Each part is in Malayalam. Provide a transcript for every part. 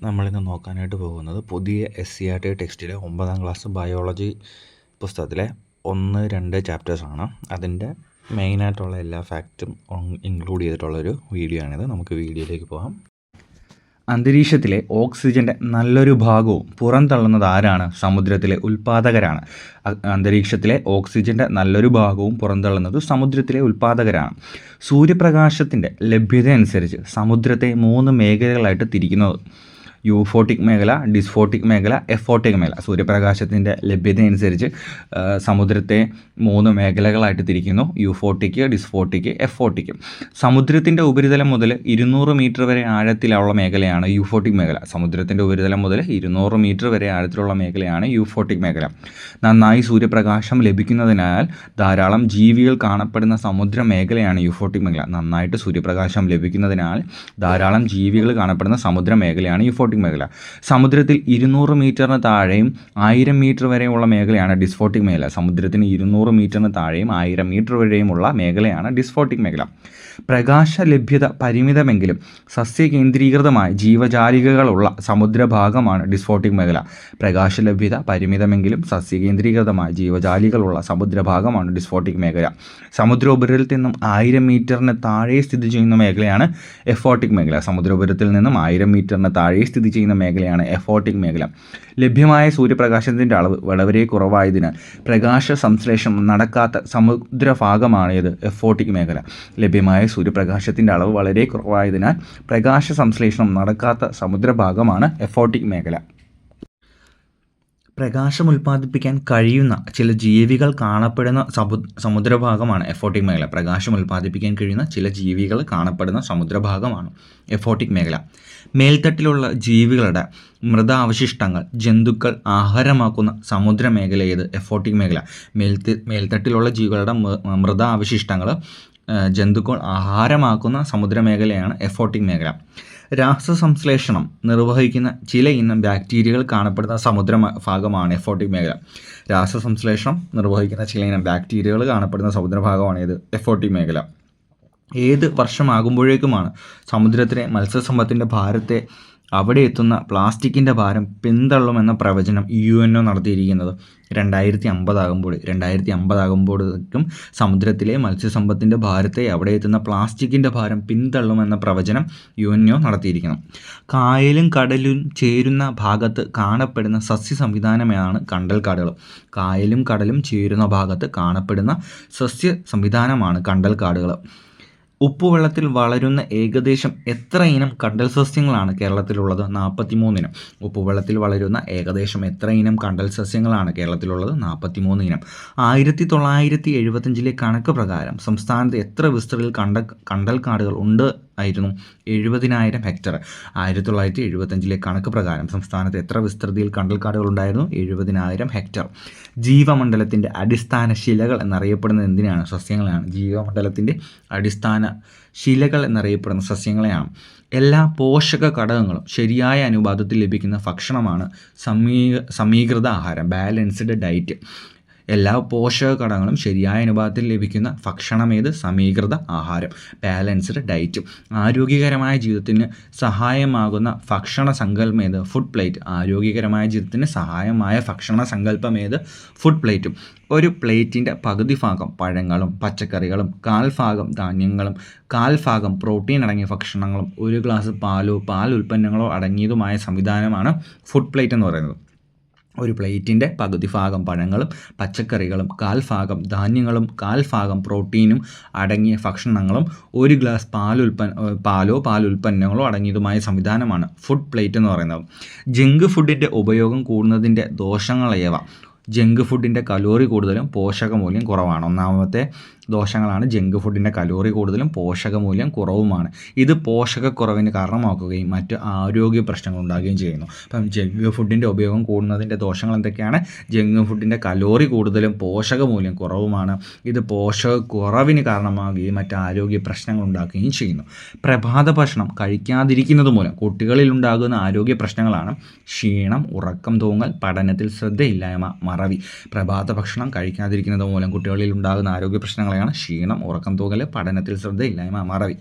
നമ്മളിന്ന് നോക്കാനായിട്ട് പോകുന്നത് പുതിയ SCERT ടെക്സ്റ്റിലെ 9ാം ക്ലാസ് ബയോളജി പുസ്തകത്തിലെ 1, 2 ചാപ്റ്റേഴ്സാണ്. അതിൻ്റെ മെയിനായിട്ടുള്ള എല്ലാ ഫാക്റ്റും ഇൻക്ലൂഡ് ചെയ്തിട്ടുള്ളൊരു വീഡിയോ ആണിത്. നമുക്ക് വീഡിയോയിലേക്ക് പോകാം. അന്തരീക്ഷത്തിലെ ഓക്സിജൻ്റെ നല്ലൊരു ഭാഗവും പുറന്തള്ളുന്നത് ആരാണ്? സമുദ്രത്തിലെ ഉൽപ്പാദകരാണ്. അന്തരീക്ഷത്തിലെ ഓക്സിജൻ്റെ നല്ലൊരു ഭാഗവും പുറന്തള്ളുന്നത് സമുദ്രത്തിലെ ഉൽപ്പാദകരാണ്. സൂര്യപ്രകാശത്തിൻ്റെ ലഭ്യത അനുസരിച്ച് സമുദ്രത്തെ 3 മേഖലകളായിട്ട് തിരിക്കുന്നത് യൂഫോട്ടിക് മേഖല, ഡിസ്ഫോട്ടിക് മേഖല, എഫോട്ടിക് മേഖല. സൂര്യപ്രകാശത്തിൻ്റെ ലഭ്യത അനുസരിച്ച് സമുദ്രത്തെ 3 മേഖലകളായിട്ട് തിരിക്കുന്നു: യൂഫോട്ടിക്, ഡിസ്ഫോട്ടിക്, എഫോട്ടിക്. സമുദ്രത്തിൻ്റെ ഉപരിതലം മുതൽ 200 മീറ്റർ വരെ ആഴത്തിലുള്ള മേഖലയാണ് യൂഫോട്ടിക് മേഖല. സമുദ്രത്തിൻ്റെ ഉപരിതലം മുതൽ 200 മീറ്റർ വരെ ആഴത്തിലുള്ള മേഖലയാണ് യൂഫോട്ടിക് മേഖല. നന്നായി സൂര്യപ്രകാശം ലഭിക്കുന്നതിനാൽ ധാരാളം ജീവികൾ കാണപ്പെടുന്ന സമുദ്ര മേഖലയാണ് യൂഫോട്ടിക് മേഖല. നന്നായിട്ട് സൂര്യപ്രകാശം ലഭിക്കുന്നതിനാൽ ധാരാളം ജീവികൾ കാണപ്പെടുന്ന സമുദ്ര മേഖലയാണ് യൂഫോട്ടിക് മേഖല. സമുദ്രത്തിൽ 200 മീറ്ററിന് താഴെയും 1000 മീറ്റർ വരെയുള്ള മേഖലയാണ് ഡിസ്ഫോട്ടിക് മേഖല. സമുദ്രത്തിന് 200 മീറ്ററിന് താഴെയും 1000 മീറ്റർ വരെയുമുള്ള മേഖലയാണ് ഡിസ്ഫോട്ടിക് മേഖല. പ്രകാശ ലഭ്യത പരിമിതമെങ്കിലും സസ്യകേന്ദ്രീകൃതമായ ജീവജാലികകളുള്ള സമുദ്രഭാഗമാണ് ഡിസ്ഫോട്ടിക് മേഖല. പ്രകാശ ലഭ്യത പരിമിതമെങ്കിലും സസ്യകേന്ദ്രീകൃതമായ ജീവജാലികളുള്ള സമുദ്രഭാഗമാണ് ഡിസ്ഫോട്ടിക് മേഖല. സമുദ്രോപരിതലത്തിൽ നിന്നും 1000 മീറ്ററിന് താഴെ സ്ഥിതി ചെയ്യുന്ന മേഖലയാണ് എഫോട്ടിക് മേഖല. സമുദ്രോപരിതലത്തിൽ നിന്നും 1000 മീറ്ററിന് താഴെ സ്ഥിതി ചെയ്യുന്ന മേഖലയാണ് എഫോട്ടിക് മേഖല. ലഭ്യമായ സൂര്യപ്രകാശത്തിൻ്റെ അളവ് വളരെ കുറവായതിനാൽ പ്രകാശ സംശ്ലേഷണം നടക്കാത്ത സമുദ്രഭാഗമാണ് ഇത് എഫോട്ടിക് മേഖല. ലഭ്യമായ സൂര്യപ്രകാശത്തിൻ്റെ അളവ് വളരെ കുറവായതിനാൽ പ്രകാശ സംശ്ലേഷണം നടക്കാത്ത സമുദ്രഭാഗമാണ് എഫോട്ടിക് മേഖല. പ്രകാശം ഉൽപ്പാദിപ്പിക്കാൻ കഴിയുന്ന ചില ജീവികൾ കാണപ്പെടുന്ന സമുദ്രഭാഗമാണ് എഫോട്ടിക് മേഖല. പ്രകാശം ഉൽപ്പാദിപ്പിക്കാൻ കഴിയുന്ന ചില ജീവികൾ കാണപ്പെടുന്ന സമുദ്രഭാഗമാണ് എഫോട്ടിക് മേഖല. മേൽത്തട്ടിലുള്ള ജീവികളുടെ മൃതാവശിഷ്ടങ്ങൾ ജന്തുക്കൾ ആഹാരമാക്കുന്ന സമുദ്രമേഖല ഏത്? എഫോട്ടിക് മേഖല. മേൽത്തട്ടിലുള്ള ജീവികളുടെ മൃതാവശിഷ്ടങ്ങൾ ജന്തുക്കൾ ആഹാരമാക്കുന്ന സമുദ്രമേഖലയാണ് എഫോട്ടിക് മേഖല. രാസസംശ്ലേഷണം നിർവഹിക്കുന്ന ചില ഇനം ബാക്ടീരിയകൾ കാണപ്പെടുന്ന സമുദ്രഭാഗമാണ് എഫോട്ടിക് മേഖല. രാസസംശ്ലേഷണം നിർവഹിക്കുന്ന ചില ഇനം ബാക്ടീരിയകൾ കാണപ്പെടുന്ന സമുദ്രഭാഗമാണ് ഇത് എഫോട്ടിക് മേഖല. ഏത് വർഷമാകുമ്പോഴേക്കുമാണ് സമുദ്രത്തിലെ മത്സ്യസമ്പത്തിൻ്റെ ഭാരത്തെ അവിടെ എത്തുന്ന പ്ലാസ്റ്റിക്കിൻ്റെ ഭാരം പിന്തള്ളുമെന്ന പ്രവചനം UNO നടത്തിയിരിക്കുന്നത്? 2050 ആകുമ്പോഴേക്കും സമുദ്രത്തിലെ മത്സ്യസമ്പത്തിൻ്റെ ഭാരത്തെ അവിടെ എത്തുന്ന പ്ലാസ്റ്റിക്കിൻ്റെ ഭാരം പിന്തള്ളുമെന്ന പ്രവചനം UNO നടത്തിയിരിക്കുന്നു. കായലും കടലും ചേരുന്ന ഭാഗത്ത് കാണപ്പെടുന്ന സസ്യ സംവിധാനമാണ് കണ്ടൽക്കാടുകൾ. കായലും കടലും ചേരുന്ന ഭാഗത്ത് കാണപ്പെടുന്ന സസ്യ സംവിധാനമാണ് കണ്ടൽക്കാടുകൾ. ഉപ്പുവെള്ളത്തിൽ വളരുന്ന ഏകദേശം എത്ര ഇനം കണ്ടൽ സസ്യങ്ങളാണ് കേരളത്തിലുള്ളത്? 43 ഇനം. ഉപ്പുവെള്ളത്തിൽ വളരുന്ന ഏകദേശം എത്ര ഇനം കണ്ടൽ സസ്യങ്ങളാണ് കേരളത്തിലുള്ളത്? 43 ഇനം. 1975 കണക്ക് പ്രകാരം സംസ്ഥാനത്ത് എത്ര വിസ്തൃതിയിൽ കണ്ടൽക്കാടുകൾ ഉണ്ട് ആയിരുന്നു? 70,000 ഹെക്ടർ. 1975 കണക്ക് പ്രകാരം സംസ്ഥാനത്ത് എത്ര വിസ്തൃതിയിൽ കണ്ടൽക്കാടുകൾ ഉണ്ടായിരുന്നു? 70,000 ഹെക്ടർ. ജീവമണ്ഡലത്തിൻ്റെ അടിസ്ഥാന ശിലകൾ എന്നറിയപ്പെടുന്നത് എന്തിനാണ്? സസ്യങ്ങളെയാണ്. ജീവമണ്ഡലത്തിൻ്റെ അടിസ്ഥാന ശിലകൾ എന്നറിയപ്പെടുന്ന സസ്യങ്ങളെയാണ്. എല്ലാ പോഷക ഘടകങ്ങളും ശരിയായ അനുപാതത്തിൽ ലഭിക്കുന്ന ഭക്ഷണമാണ് സമീകൃത ആഹാരം, ബാലൻസ്ഡ് ഡയറ്റ്. എല്ലാ പോഷക ഘടകങ്ങളും ശരിയായ അനുപാതത്തിൽ ലഭിക്കുന്ന ഭക്ഷണമേത്? സമീകൃത ആഹാരം, ബാലൻസ്ഡ് ഡയറ്റ്. ആരോഗ്യകരമായ ജീവിതത്തിന് സഹായമാകുന്ന ഭക്ഷണ സങ്കല്പമേത്? Food plate. ആരോഗ്യകരമായ ജീവിതത്തിന് സഹായമായ ഭക്ഷണ സങ്കല്പമേത്? ഫുഡ് പ്ലേറ്റും. ഒരു പ്ലേറ്റിൻ്റെ പകുതി ഭാഗം പഴങ്ങളും പച്ചക്കറികളും, 1/4 ഭാഗം ധാന്യങ്ങളും, 1/4 ഭാഗം പ്രോട്ടീൻ അടങ്ങിയ ഭക്ഷണങ്ങളും, 1 ഗ്ലാസ് പാലോ പാൽ ഉൽപ്പന്നങ്ങളോ അടങ്ങിയതുമായ സംവിധാനമാണ് ഫുഡ് പ്ലേറ്റ് എന്ന് പറയുന്നത്. ഒരു പ്ലേറ്റിൻ്റെ പകുതി ഭാഗം പഴങ്ങളും പച്ചക്കറികളും, 1/4 ഭാഗം ധാന്യങ്ങളും, 1/4 ഭാഗം പ്രോട്ടീനും അടങ്ങിയ ഭക്ഷണങ്ങളും, 1 ഗ്ലാസ് പാലോ പാൽ ഉൽപ്പന്നങ്ങളോ അടങ്ങിയതുമായ സംവിധാനമാണ് ഫുഡ് പ്ലേറ്റ് എന്ന് പറയുന്നത്. ജങ്ക് ഫുഡിൻ്റെ ഉപയോഗം കൂടുന്നതിൻ്റെ ദോഷങ്ങൾ ഏവ? ജങ്ക് ഫുഡിൻ്റെ കലോറി കൂടുതലും പോഷകമൂല്യം കുറവാണ്. ഒന്നാമത്തെ ദോഷങ്ങളാണ് ജങ്ക് ഫുഡിൻ്റെ കലോറി കൂടുതലും പോഷകമൂല്യം കുറവുമാണ്. ഇത് പോഷകക്കുറവിന് കാരണമാക്കുകയും മറ്റ് ആരോഗ്യ പ്രശ്നങ്ങൾ ഉണ്ടാകുകയും ചെയ്യുന്നു. അപ്പം ജങ്ക് ഫുഡിൻ്റെ ഉപയോഗം കൂടുന്നതിൻ്റെ ദോഷങ്ങൾ എന്തൊക്കെയാണ്? ജങ്ക് ഫുഡിൻ്റെ കലോറി കൂടുതലും പോഷകമൂല്യം കുറവുമാണ്. ഇത് പോഷകക്കുറവിന് കാരണമാകുകയും മറ്റ് ആരോഗ്യ പ്രശ്നങ്ങൾ ഉണ്ടാക്കുകയും ചെയ്യുന്നു. പ്രഭാത ഭക്ഷണം കഴിക്കാതിരിക്കുന്നത് മൂലം കുട്ടികളിൽ ഉണ്ടാകുന്ന ആരോഗ്യ പ്രശ്നങ്ങളാണ് ക്ഷീണം, ഉറക്കം തൂങ്ങൽ, പഠനത്തിൽ ശ്രദ്ധയില്ലായ്മ, മറവി. പ്രഭാത ഭക്ഷണം കഴിക്കാതിരിക്കുന്നത് മൂലം കുട്ടികളിൽ ഉണ്ടാകുന്ന ആരോഗ്യ പ്രശ്നങ്ങളെയാണ് ക്ഷീണം, ഉറക്കം തൂങ്ങൽ, പഠനത്തിൽ ശ്രദ്ധയില്ലായ്മ, മറവി.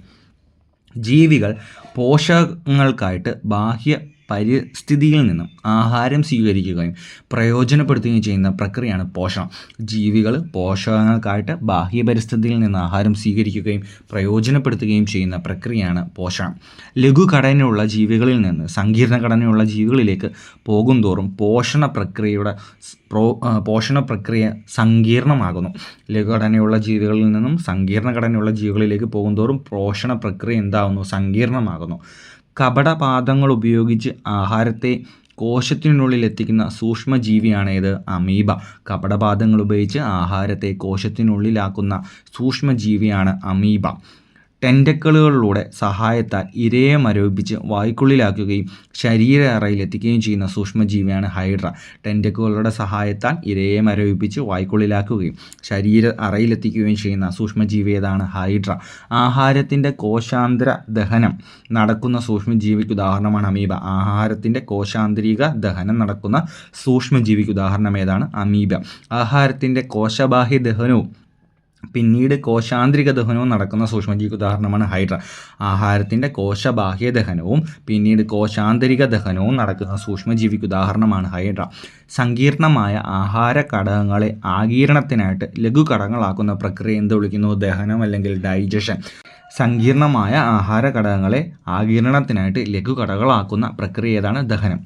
ജീവികൾ പോഷകങ്ങൾക്കായിട്ട് ബാഹ്യ പരിസ്ഥിതിയിൽ നിന്നും ആഹാരം സ്വീകരിക്കുകയും പ്രയോജനപ്പെടുത്തുകയും ചെയ്യുന്ന പ്രക്രിയയാണ് പോഷണം. ജീവികൾ പോഷകങ്ങൾക്കായിട്ട് ബാഹ്യ പരിസ്ഥിതിയിൽ നിന്ന് ആഹാരം സ്വീകരിക്കുകയും പ്രയോജനപ്പെടുത്തുകയും ചെയ്യുന്ന പ്രക്രിയയാണ് പോഷണം. ലഘുഘടനയുള്ള ജീവികളിൽ നിന്ന് സങ്കീർണ ഘടനയുള്ള ജീവികളിലേക്ക് പോകുന്തോറും പോഷണ പ്രക്രിയ സങ്കീർണമാകുന്നു. ലഘുഘടനയുള്ള ജീവികളിൽ നിന്നും സങ്കീർണ ഘടനയുള്ള ജീവികളിലേക്ക് പോകുന്തോറും പോഷണ പ്രക്രിയ എന്താകുന്നു? സങ്കീർണമാകുന്നു. കപടപാദങ്ങൾ ഉപയോഗിച്ച് ആഹാരത്തെ കോശത്തിനുള്ളിൽ എത്തിക്കുന്ന സൂക്ഷ്മജീവിയാണ് ഇത്? അമീബ. കപടപാദങ്ങൾ ഉപയോഗിച്ച് ആഹാരത്തെ കോശത്തിനുള്ളിലാക്കുന്ന സൂക്ഷ്മജീവിയാണ് അമീബ. ടെൻറ്റക്കിളുകളുടെ സഹായത്താൽ ഇരയെ മരവിപ്പിച്ച് വായ്ക്കുള്ളിലാക്കുകയും ശരീര അറയിലെത്തിക്കുകയും ചെയ്യുന്ന സൂക്ഷ്മജീവിയാണ് ഹൈഡ്ര. ടെൻറ്റക്കിളുകളുടെ സഹായത്താൽ ഇരയെ മരവിപ്പിച്ച് വായ്ക്കുള്ളിലാക്കുകയും ശരീര അറയിലെത്തിക്കുകയും ചെയ്യുന്ന സൂക്ഷ്മജീവി ഏതാണ്? ഹൈഡ്ര. ആഹാരത്തിൻ്റെ കോശാന്തര ദഹനം നടക്കുന്ന സൂക്ഷ്മജീവിക്ക് ഉദാഹരണമാണ് അമീബ. ആഹാരത്തിൻ്റെ കോശാന്തരിക ദഹനം നടക്കുന്ന സൂക്ഷ്മജീവിക്ക് ഉദാഹരണം ഏതാണ്? അമീബ. ആഹാരത്തിൻ്റെ കോശബാഹ്യ ദഹനവും പിന്നീട് കോശാന്തരിക ദഹനവും നടക്കുന്ന സൂക്ഷ്മജീവിക്ക് ഉദാഹരണമാണ് ഹൈഡ്ര. ആഹാരത്തിൻ്റെ കോശബാഹ്യ ദഹനവും പിന്നീട് കോശാന്തരിക ദഹനവും നടക്കുന്ന സൂക്ഷ്മജീവിക്ക് ഉദാഹരണമാണ് ഹൈഡ്ര. സങ്കീർണമായ ആഹാര ഘടകങ്ങളെ ആഗിരണത്തിനായിട്ട് ലഘുഘടകങ്ങളാക്കുന്ന പ്രക്രിയ എന്ത് വിളിക്കുന്നു? ദഹനം അല്ലെങ്കിൽ ഡൈജഷൻ. സങ്കീർണമായ ആഹാര ഘടകങ്ങളെ ആഗിരണത്തിനായിട്ട് ലഘുഘടകങ്ങളാക്കുന്ന പ്രക്രിയ ഏതാണ്? ദഹനം.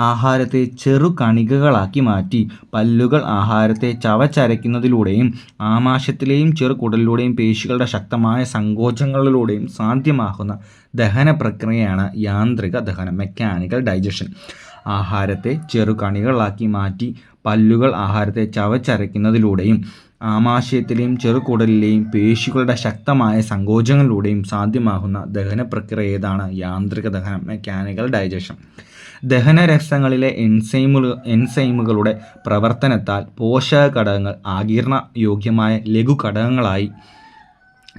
ആഹാരത്തെ ചെറു കണികകളാക്കി മാറ്റി പല്ലുകൾ ആഹാരത്തെ ചവച്ചരയ്ക്കുന്നതിലൂടെയും ആമാശയത്തിലെയും ചെറുകുടലിലൂടെയും പേശികളുടെ ശക്തമായ സങ്കോചങ്ങളിലൂടെയും സാധ്യമാകുന്ന ദഹന പ്രക്രിയയാണ് യാന്ത്രിക ദഹനം, മെക്കാനിക്കൽ ഡൈജഷൻ. ആഹാരത്തെ ചെറു കണികളാക്കി മാറ്റി പല്ലുകൾ ആഹാരത്തെ ചവച്ചരയ്ക്കുന്നതിലൂടെയും ആമാശയത്തിലെയും ചെറുകുടലിലെയും പേശികളുടെ ശക്തമായ സങ്കോചങ്ങളിലൂടെയും സാധ്യമാകുന്ന ദഹന പ്രക്രിയ ഏതാണ്? യാന്ത്രിക ദഹനം, മെക്കാനിക്കൽ ഡൈജഷൻ. ദഹനരസങ്ങളിലെ എൻസൈമുകളുടെ പ്രവർത്തനത്താൽ പോഷക ഘടകങ്ങൾ ആഗിരണ യോഗ്യമായ ലഘുഘടകങ്ങളായി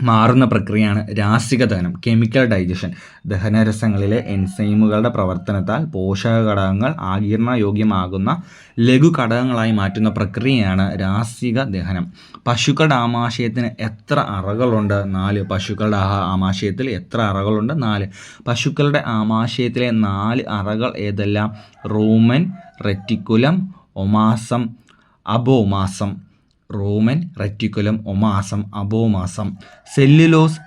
മാറുന്ന പ്രക്രിയയാണ് രാസിക ദഹനം, കെമിക്കൽ ഡൈജഷൻ. ദഹനരസങ്ങളിലെ എൻസൈമുകളുടെ പ്രവർത്തനത്താൽ പോഷക ഘടകങ്ങൾ ആഗിരണ യോഗ്യമാകുന്ന ലഘുഘടകങ്ങളായി മാറ്റുന്ന പ്രക്രിയയാണ് രാസിക ദഹനം. പശുക്കളുടെ ആമാശയത്തിന് എത്ര അറകളുണ്ട്? 4. പശുക്കളുടെ ആമാശയത്തിൽ എത്ര അറകളുണ്ട്? 4. പശുക്കളുടെ ആമാശയത്തിലെ 4 അറകൾ ഏതെല്ലാം? Rumen, reticulum, omasum, അബോമാസം. Rumen, reticulum, omasum, അബോമാസം. Cellulose,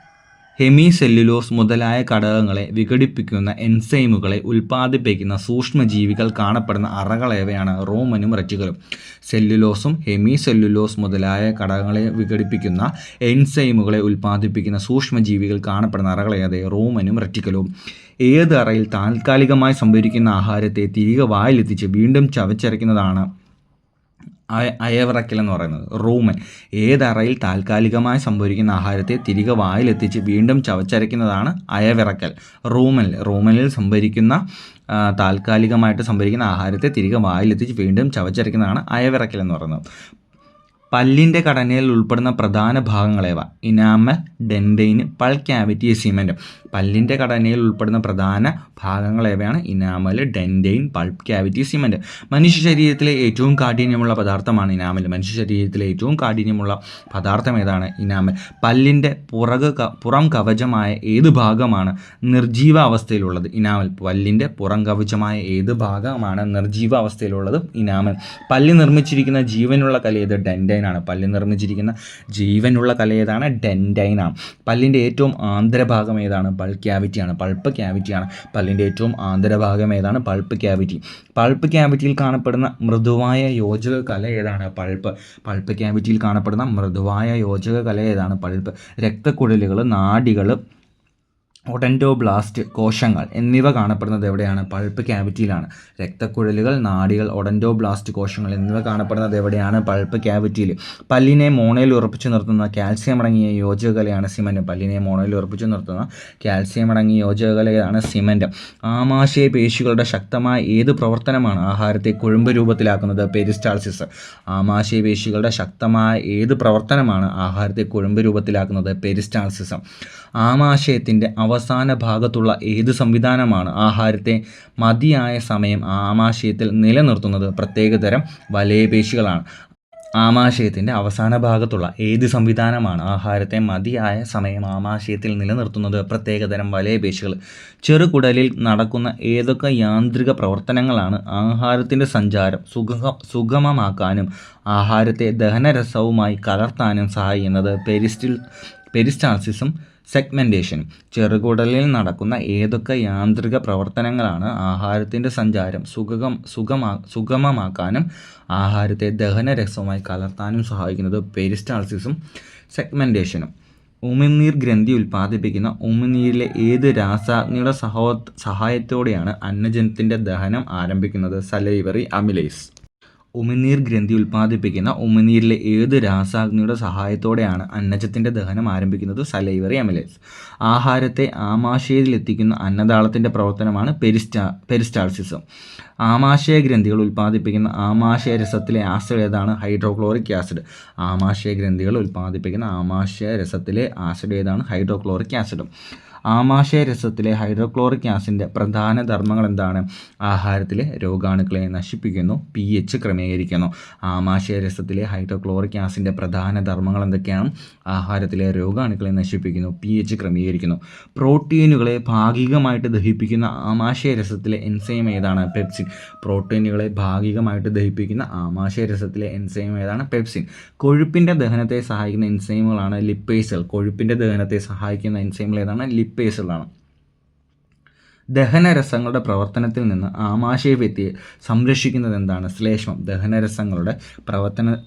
hemicellulose മുതലായ ഘടകങ്ങളെ വിഘടിപ്പിക്കുന്ന എൻസൈമുകളെ ഉൽപ്പാദിപ്പിക്കുന്ന സൂക്ഷ്മജീവികൾ കാണപ്പെടുന്ന അറകൾ ഏവയാണ്? റൂമനും റെറ്റിക്കുലം. സെല്ലുലോസും ഹെമിസെല്ലുലോസ് മുതലായ ഘടകങ്ങളെ വിഘടിപ്പിക്കുന്ന എൻസൈമുകളെ ഉൽപ്പാദിപ്പിക്കുന്ന സൂക്ഷ്മജീവികൾ കാണപ്പെടുന്ന അറകൾ ഏത്? റൂമനും റെറ്റിക്കുലവും. ഏത് അറയിൽ താൽക്കാലികമായി സംഭരിക്കുന്ന ആഹാരത്തെ തിരികെ വായിലെത്തിച്ച് വീണ്ടും ചവച്ചരയ്ക്കുന്നതാണ് അയവിറക്കൽ എന്ന് പറയുന്നത്? റൂമൻ. ഏതറയിൽ താൽക്കാലികമായി സംഭരിക്കുന്ന ആഹാരത്തെ തിരികെ വായിലെത്തിച്ച് വീണ്ടും ചവച്ചരയ്ക്കുന്നതാണ് അയവിറക്കൽ. റൂമനിൽ താൽക്കാലികമായിട്ട് സംഭരിക്കുന്ന ആഹാരത്തെ തിരികെ വായിലെത്തിച്ച് വീണ്ടും ചവച്ചരയ്ക്കുന്നതാണ് അയവിറക്കൽ എന്ന് പറയുന്നത്. പല്ലിൻ്റെ ഘടനയിൽ ഉൾപ്പെടുന്ന പ്രധാന ഭാഗങ്ങളേവ? Enamel, dentine, pulp cavity, cement. പല്ലിൻ്റെ ഘടനയിൽ ഉൾപ്പെടുന്ന പ്രധാന ഭാഗങ്ങളേവയാണ്? Enamel, dentine, pulp cavity, cement. മനുഷ്യ ശരീരത്തിലെ ഏറ്റവും കാഠിന്യമുള്ള പദാർത്ഥമാണ് ഇനാമൽ. മനുഷ്യ ശരീരത്തിലെ ഏറ്റവും കാഠിന്യമുള്ള പദാർത്ഥം ഏതാണ്? ഇനാമൽ. പല്ലിൻ്റെ പുറം കവചമായ ഏത് ഭാഗമാണ് നിർജീവ അവസ്ഥയിലുള്ളത്? ഇനാമൽ. പല്ലിൻ്റെ പുറം കവചമായ ഏത് ഭാഗമാണ് നിർജീവ അവസ്ഥയിലുള്ളത്? ഇനാമൽ. പല്ല് നിർമ്മിച്ചിരിക്കുന്ന ജീവനുള്ള കല ഏത്? ഡെൻഡൈൻ ആണ്. പല്ല് നിർമ്മിച്ചിരിക്കുന്ന ജീവനുള്ള കല ഏതാണ്? ഡെൻഡൈൻ ആണ്. പല്ലിൻ്റെ ഏറ്റവും ആന്തരഭാഗം ഏതാണ്? പൾപ്പ് ക്യാവിറ്റിയാണ്. പൾപ്പ് ക്യാവിറ്റിയാണ് പല്ലിൻ്റെ ഏറ്റവും ആന്തരഭാഗം ഏതാണ്? Pulp cavity. പൾപ്പ് ക്യാവിറ്റിയിൽ കാണപ്പെടുന്ന മൃദുവായ യോജക കല ഏതാണ്? പൾപ്പ്. പൾപ്പ് ക്യാവിറ്റിയിൽ കാണപ്പെടുന്ന മൃദുവായ യോജക കല ഏതാണ്? പൾപ്പ്. രക്തക്കുഴലുകൾ, നാഡികൾ, ഒഡൻറ്റോബ്ലാസ്റ്റ് കോശങ്ങൾ എന്നിവ കാണപ്പെടുന്നത് എവിടെയാണ്? പൾപ്പ് ക്യാവിറ്റിയിലാണ്. രക്തക്കുഴലുകൾ, നാഡികൾ, ഒഡൻറ്റോബ്ലാസ്റ്റ് കോശങ്ങൾ എന്നിവ കാണപ്പെടുന്നത് എവിടെയാണ്? പൾപ്പ് ക്യാവിറ്റിയിൽ. പല്ലിനെ മോണയിൽ ഉറപ്പിച്ചു നിർത്തുന്ന കാൽസ്യം അടങ്ങിയ യോജകകലയാണ് സിമൻ്റ്. പല്ലിനെ മോണയിൽ ഉറപ്പിച്ചു നിർത്തുന്ന കാൽസ്യം അടങ്ങിയ യോജകകലയാണ് സിമൻ്റ്. ആമാശയ പേശികളുടെ ശക്തമായ ഏത് പ്രവർത്തനമാണ് ആഹാരത്തെ കൊഴുമ്പ് രൂപത്തിലാക്കുന്നത്? പെരിസ്റ്റാൾസിസ്. ആമാശയ പേശികളുടെ ശക്തമായ ഏത് പ്രവർത്തനമാണ് ആഹാരത്തെ കൊഴുമ്പ് രൂപത്തിലാക്കുന്നത്? പെരിസ്റ്റാൾസിസം. ആമാശയത്തിൻ്റെ അവസാന ഭാഗത്തുള്ള ഏത് സംവിധാനമാണ് ആഹാരത്തെ മതിയായ സമയം ആമാശയത്തിൽ നിലനിർത്തുന്നത്? പ്രത്യേകതരം വലയപേശികളാണ്. ആമാശയത്തിൻ്റെ അവസാന ഭാഗത്തുള്ള ഏത് സംവിധാനമാണ് ആഹാരത്തെ മതിയായ സമയം ആമാശയത്തിൽ നിലനിർത്തുന്നത്? പ്രത്യേകതരം വലയപേശികൾ. ചെറുകുടലിൽ നടക്കുന്ന ഏതൊക്കെ യാന്ത്രിക പ്രവർത്തനങ്ങളാണ് ആഹാരത്തിൻ്റെ സഞ്ചാരം സുഗമമാക്കാനും ആഹാരത്തെ ദഹനരസവുമായി കലർത്താനും സഹായിക്കുന്നത്? പെരിസ്റ്റാൾസിസും സെഗ്മെൻറ്റേഷനും. ചെറുകുടലിൽ നടക്കുന്ന ഏതൊക്കെ യാന്ത്രിക പ്രവർത്തനങ്ങളാണ് ആഹാരത്തിൻ്റെ സഞ്ചാരം സുഗമമാക്കാനും ആഹാരത്തെ ദഹനരസവുമായി കലർത്താനും സഹായിക്കുന്നത്? പെരിസ്റ്റാൾസിസും സെഗ്മെൻറ്റേഷനും. ഉമിനീർ ഗ്രന്ഥി ഉൽപ്പാദിപ്പിക്കുന്ന ഉമിനീരിലെ ഏത് രാസാഗ്നിയുടെ സഹായത്തോടെയാണ് അന്നജത്തിൻ്റെ ദഹനം ആരംഭിക്കുന്നത്? Salivary amylase. ഉമിനീർ ഗ്രന്ഥി ഉൽപ്പാദിപ്പിക്കുന്ന ഉമിനീരിലെ ഏത് രാസാഗ്നിയുടെ സഹായത്തോടെയാണ് അന്നജത്തിൻ്റെ ദഹനം ആരംഭിക്കുന്നത്? Salivary amylase. ആഹാരത്തെ ആമാശയത്തിലെത്തിക്കുന്ന അന്നനാളത്തിൻ്റെ പ്രവർത്തനമാണ് പെരിസ്റ്റാൾസിസ്. ആമാശയ ഗ്രന്ഥികൾ ഉൽപ്പാദിപ്പിക്കുന്ന ആമാശയരസത്തിലെ ആസിഡ് ഏതാണ്? Hydrochloric acid. ആമാശയ ഗ്രന്ഥികൾ ഉൽപ്പാദിപ്പിക്കുന്ന ആമാശയരസത്തിലെ ആസിഡ് ഏതാണ്? Hydrochloric acid. ആമാശയരസത്തിലെ ഹൈഡ്രോക്ലോറിക് ആസിഡിൻ്റെ പ്രധാന ധർമ്മങ്ങൾ എന്താണ്? ആഹാരത്തിലെ രോഗാണുക്കളെ നശിപ്പിക്കുന്നു, pH ക്രമീകരിക്കുന്നു. ആമാശയരസത്തിലെ ഹൈഡ്രോക്ലോറിക് ആസിഡിൻ്റെ പ്രധാന ധർമ്മങ്ങൾ എന്തൊക്കെയാണ്? ആഹാരത്തിലെ രോഗാണുക്കളെ നശിപ്പിക്കുന്നു, pH ക്രമീകരിക്കുന്നു. പ്രോട്ടീനുകളെ ഭാഗികമായിട്ട് ദഹിപ്പിക്കുന്ന ആമാശയരസത്തിലെ എൻസൈം ഏതാണ്? പെപ്സിൻ. പ്രോട്ടീനുകളെ ഭാഗികമായിട്ട് ദഹിപ്പിക്കുന്ന ആമാശയരസത്തിലെ എൻസൈം ഏതാണ്? പെപ്സിൻ. കൊഴുപ്പിൻ്റെ ദഹനത്തെ സഹായിക്കുന്ന എൻസൈമുകളാണ് ലിപ്പേസുകൾ. കൊഴുപ്പിൻ്റെ ദഹനത്തെ സഹായിക്കുന്ന എൻസൈമുകൾ ഏതാണ്? ലിപ്പേസുകളാണ്. ദഹനരസങ്ങളുടെ പ്രവർത്തനത്തിൽ നിന്ന് ആമാശയഭിത്തിയെ സംരക്ഷിക്കുന്നത് എന്താണ്? ശ്ലേഷ്മം. ദഹനരസങ്ങളുടെ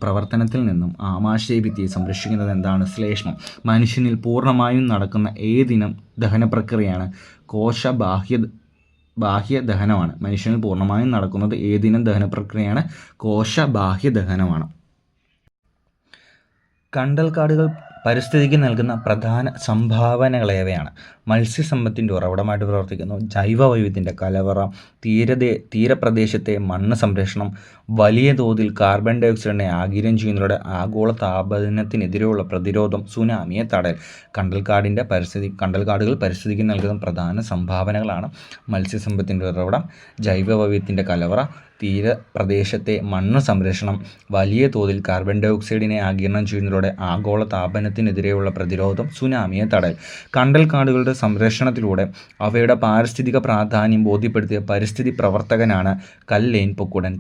പ്രവർത്തനത്തിൽ നിന്നും ആമാശയഭിത്തിയെ സംരക്ഷിക്കുന്നത് എന്താണ്? ശ്ലേഷ്മം. മനുഷ്യനിൽ പൂർണ്ണമായും നടക്കുന്ന ഏതിനം ദഹന പ്രക്രിയയാണ്? ബാഹ്യ ദഹനമാണ്. മനുഷ്യനിൽ പൂർണ്ണമായും നടക്കുന്നത് ഏതിനം ദഹന പ്രക്രിയയാണ്? കോശബാഹ്യ ദഹനമാണ്. കണ്ടൽക്കാടുകൾ പരിസ്ഥിതിക്ക് നൽകുന്ന പ്രധാന സംഭാവനകളേവയാണ്? മത്സ്യസമ്പത്തിൻ്റെ ഉറവിടമായിട്ട് പ്രവർത്തിക്കുന്നു, ജൈവവൈവിധ്യത്തിൻ്റെ കലവറ, തീരപ്രദേശത്തെ മണ്ണ് സംരക്ഷണം, വലിയ തോതിൽ കാർബൺ ഡൈ ഓക്സൈഡിനെ ആഗിരണം ചെയ്യുന്നതിലൂടെ ആഗോള താപനത്തിനെതിരെയുള്ള പ്രതിരോധം, സുനാമിയെ തടയൽ. കണ്ടൽക്കാടുകൾ പരിസ്ഥിതിക്ക് നൽകുന്ന പ്രധാന സംഭാവനകളാണ് മത്സ്യസമ്പത്തിൻ്റെ ഉറവിടം, ജൈവവൈവിധ്യത്തിൻ്റെ കലവറ, തീരപ്രദേശത്തെ മണ്ണ് സംരക്ഷണം, വലിയ തോതിൽ കാർബൺ ഡൈ ഓക്സൈഡിനെ ആഗിരണം ചെയ്യുന്നതിലൂടെ ആഗോള താപനത്തിനെതിരെയുള്ള പ്രതിരോധം, സുനാമിയെ തടയൽ. കണ്ടൽക്കാടുകളുടെ സംരക്ഷണത്തിലൂടെ അവയുടെ പാരിസ്ഥിതിക പ്രാധാന്യം ബോധ്യപ്പെടുത്തിയ പരിസ്ഥിതി പ്രവർത്തകനാണ് കല്ലേൻ പൊക്കുടൻ.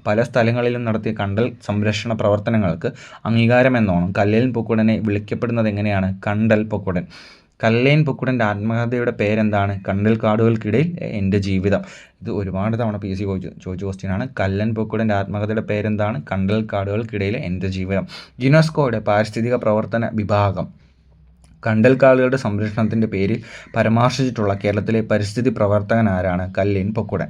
പല സ്ഥലങ്ങളിലും നടത്തിയ കണ്ടൽ സംരക്ഷണ പ്രവർത്തനങ്ങൾക്ക് അംഗീകാരമെന്നോണം കല്ലേൻ പൊക്കുടനെ വിളിക്കപ്പെടുന്നത് എങ്ങനെയാണ്? കണ്ടൽ പൊക്കുടൻ. കല്ലേൻ പൊക്കുടൻ്റെ ആത്മകഥയുടെ പേരെന്താണ്? കണ്ടൽക്കാടുകൾക്കിടയിൽ എൻ്റെ ജീവിതം. ഇത് ഒരുപാട് തവണ PSC ചോദിച്ച ക്വസ്റ്റ്യനാണ്. കല്ലേൻ പൊക്കുടൻ്റെ ആത്മകഥയുടെ പേരെന്താണ്? കണ്ടൽക്കാടുകൾക്കിടയിൽ എൻ്റെ ജീവിതം. യുനെസ്കോയുടെ പാരിസ്ഥിതിക പ്രവർത്തന വിഭാഗം കണ്ടൽക്കാടുകളുടെ സംരക്ഷണത്തിൻ്റെ പേരിൽ പരാമർശിച്ചിട്ടുള്ള കേരളത്തിലെ പരിസ്ഥിതി പ്രവർത്തകൻ ആരാണ്? കല്ലേൻ പൊക്കുടൻ.